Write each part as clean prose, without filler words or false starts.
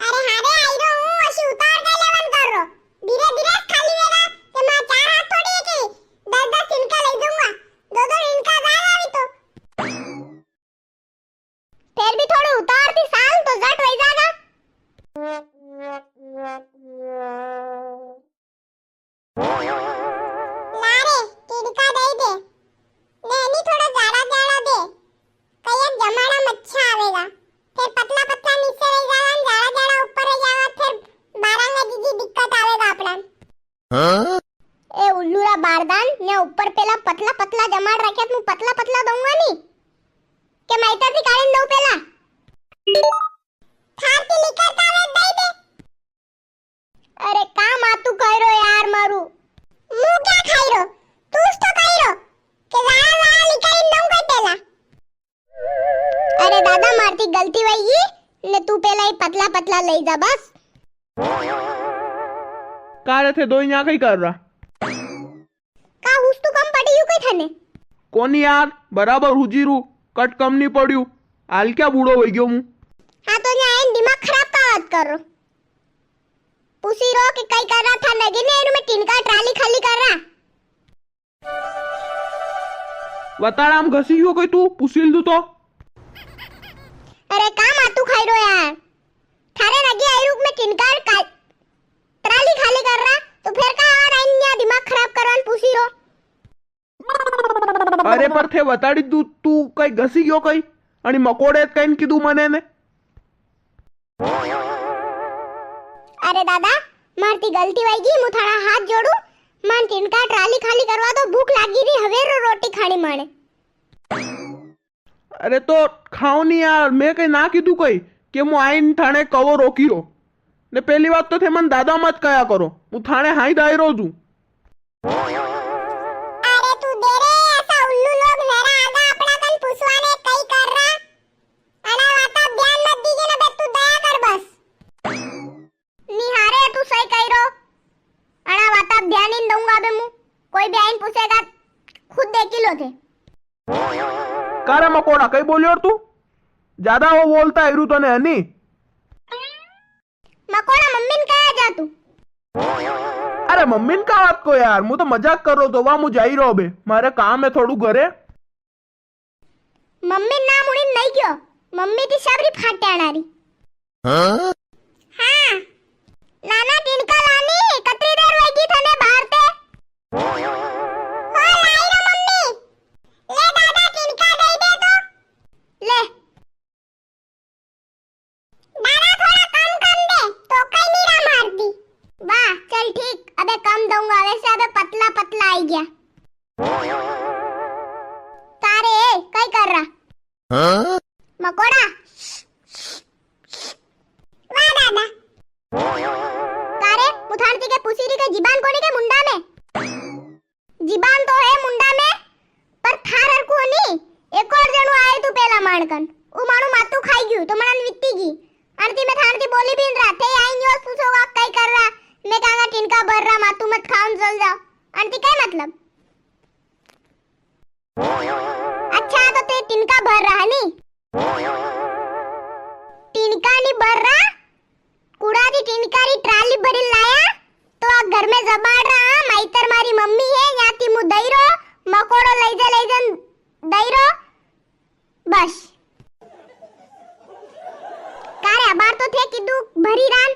अरे हारे आईरो हूं अशी उतार काय लेवन करो धीरे धीरे खाली वेला ते मा चार हाथ थोड़ी है कि 10-10 इनका ले दूंगा दो इनका जाएगा अभी तो फिर भी थोड़ी उतार दी साल तो झट हो जाएगा लारे तिनका दे दे नहीं थोड़ा जाड़ा जाड़ा दे कई एक जमाना मच्छा आवेगा फिर पतला पतला नीचे रह जाएगा जाड़ा जाड़ा ऊपर रह जाएगा फिर बारंगा जीजी दिक्कत आवेगा अपना हाँ? ए उल्लूरा बारदान ने ऊपर पेला पतला पतला जमाड़ रखे तो पतला पतला दूंगा नहीं के मैतर थी काढीन दऊ पेला थारती निकलता वे दई दे अरे का मातू कइरो यार मारू मु क्या खाइरो तूच तो कइरो के जाड़ा जाड़ा निकलीन दऊ कई पेला अरे दादा मारती गलती वही ने तू पेला ही पतला पतला ले जा बस का रे थे दो यहाँ कई कर रहा का हुस तू कम पड़ी यू कई थने कोनी यार बराबर हुजीरू कट कम नहीं पड़्यू हाल क्या बूढ़ो हो गयो मु हां तो यहाँ इन दिमाग खराब का बात कर रो पूछी रो कि कई कर रहा था नगी ने इनु में टिनका ट्राली खाली कर रहा वताड़ाम घसी गयो कोई तू पुसील दू तो अरे का मातू खाई रो यार थारे नगी आयुक में टिनका ट्राली खाली कर रहा तो फिर का और आइन दिमाग खराब करवान पूछी रो अरे पर थे वताड़ी दू तू कई घसी गयो कई आणि मकोड़े कईन कीधु मने ने अरे दादा मारती गलती वहीगी मु थारा हाथ जोड़ू मान टिनका ट्राली खाली करवा दो भूख लागी रही हवेरो रोटी खानी माने अरे तो खाओ नहीं यार मैं कई ना कीधु कई के मु आईन थाने कवो रोकी रो ने पहली बात तो थे मन दादा मत कया करो मु थाने हाई दायरो जू अरे तू दे रे ऐसा उल्लू लोग जरा आगा अपना कन पुसवाने कई कर रहा अना वाता ध्यान मत दीजिए ना बे तू दया कर बस निहारे तू सही कह रो अना वाता ध्यान इन दूंगा बे मु कोई भी आइन पूछेगा खुद देख लो थे कारे मकोड़ा कई बोलियो तू ज्यादा वो बोलता है रू तने हनी मकोड़ा मम्मी ने कहा जा तू अरे मम्मी का बात को यार मु तो मजाक कर रो तो वा मु जाई रो बे मारे काम है थोड़ू घरे मम्मी ना मुड़ी नहीं क्यों मम्मी ती शबरी फाटे आनारी हाँ? हाँ नाना टिनका लानी कतरी देर वगी थने बाहर ते हो लाई रो मम्मी ले दादा टिनका दे दे तो ले दादा थोड़ा कम दे तो कई नीरा मार दी वाह चल ठीक अबे कम दूंगा वैसे अबे पतला पतला आई गया तारे कई कर रहा हाँ? मकोड़ा वाह दादा तारे मुथानती के पुसीरी के जीबान कोनी के मुंडा में जीबान तो है मुंडा में पर थारर को नहीं एक और जणो आए तू पेला माणकन उ माणू मातू खाई गयो तो मनन वित्ती गी आणती में थारती बोली भी रहा थे आई न्यूज़ पूछोगा कई कर रहा मैं कहांगा टिनका भर रहा मातू मत खाऊं चल जाओ आणती काय मतलब अच्छा तो ते टिनका भर रहा नहीं टिनका नहीं भर रहा कूड़ा दी टिनकारी ट्राली भरी लाया तो आ घर में जबाड़ रहा माइतर मारी मम्मी है याती मु दईरो मकोड़ो लईजन दईरो बस कारे अबार तो थे किदू भरी रान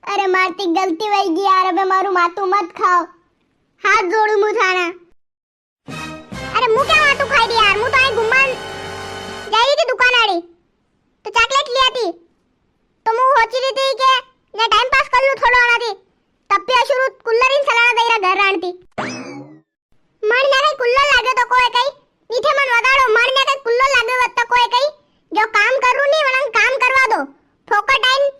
अरे मारती गलती वही गई यार अबे मारू मातू मत खाओ हाथ जोड़ू मु थाना अरे मु क्या मातू खाई दी यार मु तो आई घुमान जा रही थी दुकान आड़ी तो चॉकलेट लिया थी तो मु सोची रही थी के ने टाइम पास कर लूं थोड़ो आना थी तब पे शुरू कूलर इन सलाना देरा घर राणती मन ने कई कूलर लागे तो कोई कई नीचे मन वगाड़ो मन ने कई कूलर लागे तो कोई कई जो काम करू नहीं वणन काम करवा दो फोकट आइन